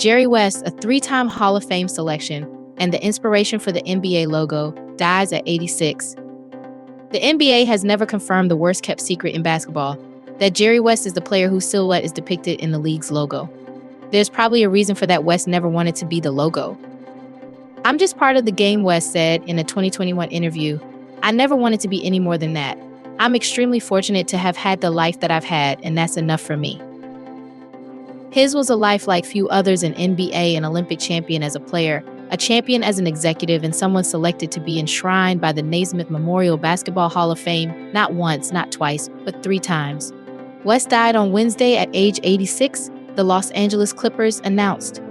Jerry West, a three-time Hall of Fame selection and the inspiration for the NBA logo, dies at 86. The NBA has never confirmed the worst-kept secret in basketball, that Jerry West is the player whose silhouette is depicted in the league's logo. There's probably a reason for that. West never wanted to be the logo. "I'm just part of the game," West said in a 2021 interview. "I never wanted to be any more than that. I'm extremely fortunate to have had the life that I've had, and that's enough for me." His was a life like few others, an NBA and Olympic champion as a player, a champion as an executive, and someone selected to be enshrined by the Naismith Memorial Basketball Hall of Fame, not once, not twice, but 3 times. West died on Wednesday at age 86, the Los Angeles Clippers announced.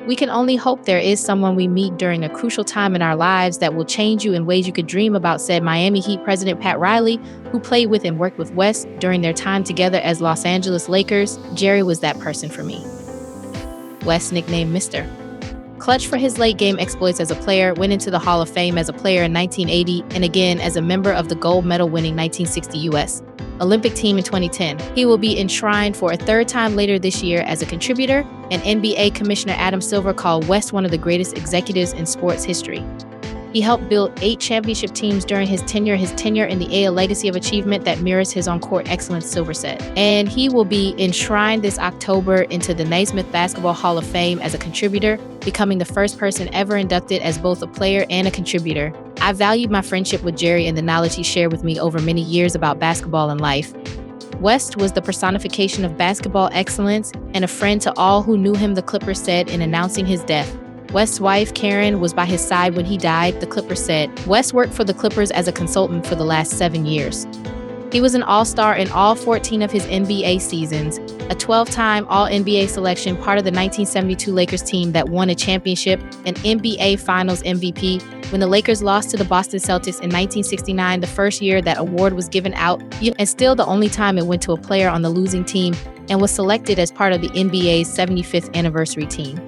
"We can only hope there is someone we meet during a crucial time in our lives that will change you in ways you could dream about," said Miami Heat president Pat Riley, who played with and worked with West during their time together as Los Angeles Lakers. "Jerry was that person for me." West, nicknamed Mr. Clutch for his late-game exploits as a player, went into the Hall of Fame as a player in 1980 and again as a member of the gold medal-winning 1960 U.S. Olympic team in 2010. He will be enshrined for a 3rd time later this year as a contributor, and NBA Commissioner Adam Silver called West one of the greatest executives in sports history. He helped build 8 championship teams during his tenure in the A legacy of achievement that mirrors his on-court excellence, Silver said. And he will be enshrined this October into the Naismith Basketball Hall of Fame as a contributor, becoming the first person ever inducted as both a player and a contributor. "I valued my friendship with Jerry and the knowledge he shared with me over many years about basketball and life." West was the personification of basketball excellence and a friend to all who knew him, the Clippers said in announcing his death. West's wife, Karen, was by his side when he died, the Clippers said. West worked for the Clippers as a consultant for the last 7 years. He was an all-star in all 14 of his NBA seasons, a 12-time All-NBA selection, part of the 1972 Lakers team that won a championship, an NBA Finals MVP. When the Lakers lost to the Boston Celtics in 1969, the first year that award was given out, and still the only time it went to a player on the losing team, and was selected as part of the NBA's 75th anniversary team.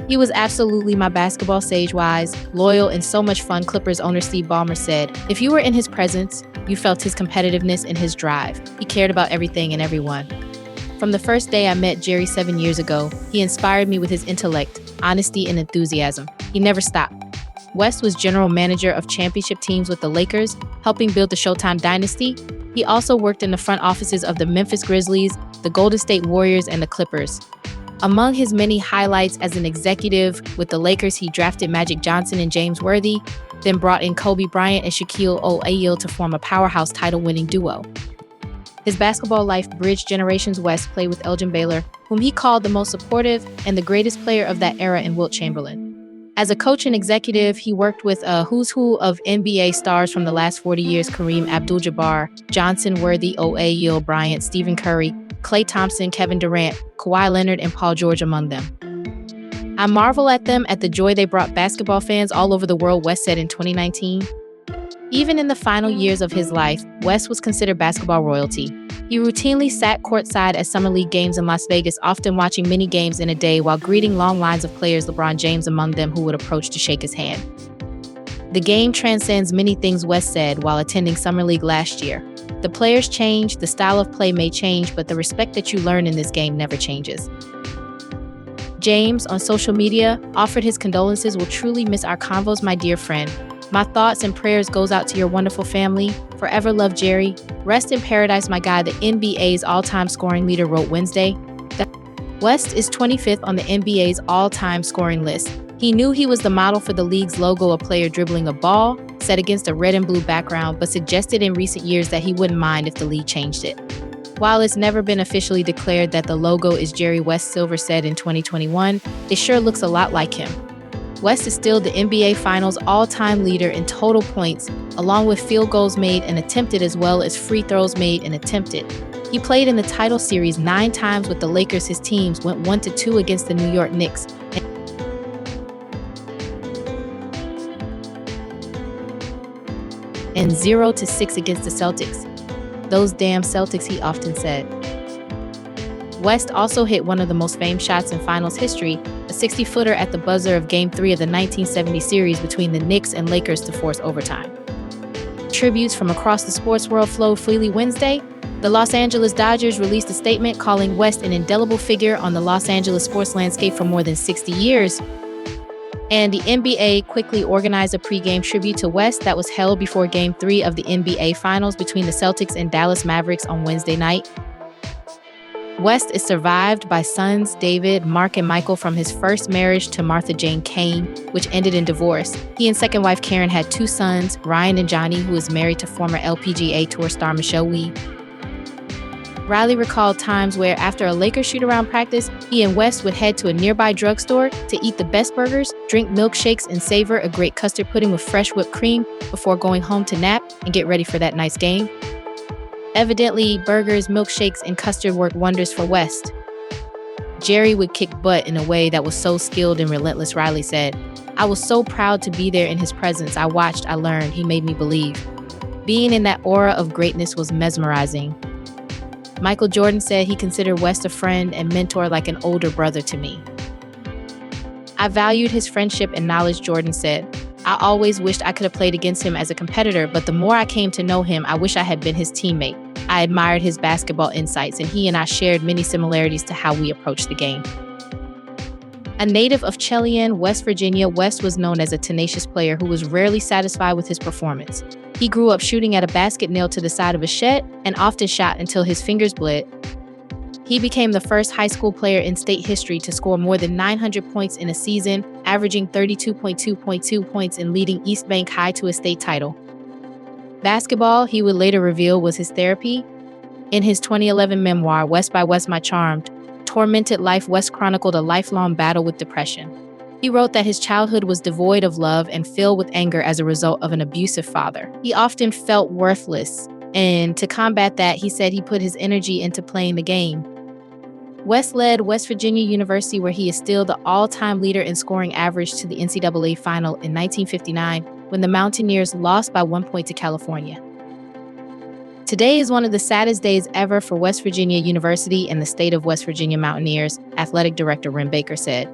"He was absolutely my basketball sage, wise, loyal, and so much fun," Clippers owner Steve Ballmer said. "If you were in his presence, you felt his competitiveness and his drive. He cared about everything and everyone. From the first day I met Jerry 7 years ago, he inspired me with his intellect, honesty, and enthusiasm. He never stopped." West was general manager of championship teams with the Lakers, helping build the Showtime dynasty. He also worked in the front offices of the Memphis Grizzlies, the Golden State Warriors, and the Clippers. Among his many highlights as an executive with the Lakers, he drafted Magic Johnson and James Worthy, then brought in Kobe Bryant and Shaquille O'Neal to form a powerhouse title-winning duo. His basketball life bridged generations. West played with Elgin Baylor, whom he called the most supportive and the greatest player of that era, in Wilt Chamberlain. As a coach and executive, he worked with a who's who of NBA stars from the last 40 years: Kareem Abdul-Jabbar, Johnson, Worthy, O'Neal, Bryant, Stephen Curry, Klay Thompson, Kevin Durant, Kawhi Leonard, and Paul George among them. "I marvel at them, at the joy they brought basketball fans all over the world," West said in 2019. Even in the final years of his life, West was considered basketball royalty. He routinely sat courtside at Summer League games in Las Vegas, often watching many games in a day while greeting long lines of players, LeBron James among them, who would approach to shake his hand. "The game transcends many things," West said while attending Summer League last year. "The players change, the style of play may change, but the respect that you learn in this game never changes." James, on social media, offered his condolences. "Will truly miss our convos, my dear friend. My thoughts and prayers goes out to your wonderful family. Forever love, Jerry. Rest in paradise, my guy," the NBA's all-time scoring leader wrote Wednesday. West is 25th on the NBA's all-time scoring list. He knew he was the model for the league's logo, a player dribbling a ball set against a red and blue background, but suggested in recent years that he wouldn't mind if the league changed it. While it's never been officially declared that the logo is Jerry West, Silver said in 2021, "It sure looks a lot like him." West is still the NBA Finals all-time leader in total points, along with field goals made and attempted as well as free throws made and attempted. He played in the title series 9 times with the Lakers. His teams went 1-2 against the New York Knicks and 0-6 against the Celtics. "Those damn Celtics," he often said. West also hit one of the most famed shots in finals history, a 60-footer at the buzzer of Game 3 of the 1970 series between the Knicks and Lakers to force overtime. Tributes from across the sports world flowed freely Wednesday. The Los Angeles Dodgers released a statement calling West an indelible figure on the Los Angeles sports landscape for more than 60 years. And the NBA quickly organized a pregame tribute to West that was held before Game 3 of the NBA Finals between the Celtics and Dallas Mavericks on Wednesday night. West is survived by sons David, Mark, and Michael from his first marriage to Martha Jane Kane, which ended in divorce. He and second wife Karen had 2 sons, Ryan and Johnny, who is married to former LPGA Tour star Michelle Wie. Riley recalled times where, after a Lakers shoot-around practice, he and West would head to a nearby drugstore to eat the best burgers, drink milkshakes, and savor a great custard pudding with fresh whipped cream before going home to nap and get ready for that night's game. Evidently, burgers, milkshakes, and custard worked wonders for West. Jerry would kick butt in a way that was so skilled and relentless, Riley said. I was so proud to be there in his presence. I watched, I learned, he made me believe. Being in that aura of greatness was mesmerizing. Michael Jordan said he considered West a friend and mentor like an older brother to me. I valued his friendship and knowledge, Jordan said. I always wished I could have played against him as a competitor, but the more I came to know him, I wish I had been his teammate. I admired his basketball insights, and he and I shared many similarities to how we approach the game. A native of Cheyenne, West Virginia, West was known as a tenacious player who was rarely satisfied with his performance. He grew up shooting at a basket nailed to the side of a shed and often shot until his fingers bled. He became the first high school player in state history to score more than 900 points in a season, averaging 32.2 points and leading East Bank High to a state title. Basketball, he would later reveal, was his therapy. In his 2011 memoir, West by West My Charmed Tormented Life, West chronicled a lifelong battle with depression. He wrote that his childhood was devoid of love and filled with anger as a result of an abusive father. He often felt worthless, and to combat that, he said he put his energy into playing the game. West led West Virginia University, where he is still the all-time leader in scoring average, to the NCAA final in 1959, when the Mountaineers lost by 1 point to California. Today is one of the saddest days ever for West Virginia University and the state of West Virginia Mountaineers, Athletic Director Ren Baker said.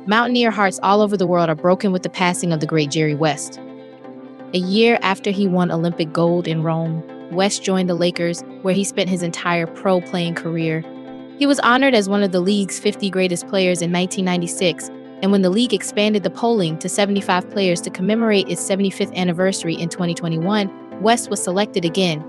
Mountaineer hearts all over the world are broken with the passing of the great Jerry West. A year after he won Olympic gold in Rome, West joined the Lakers, where he spent his entire pro playing career. He was honored as one of the league's 50 greatest players in 1996, and when the league expanded the polling to 75 players to commemorate its 75th anniversary in 2021, West was selected again,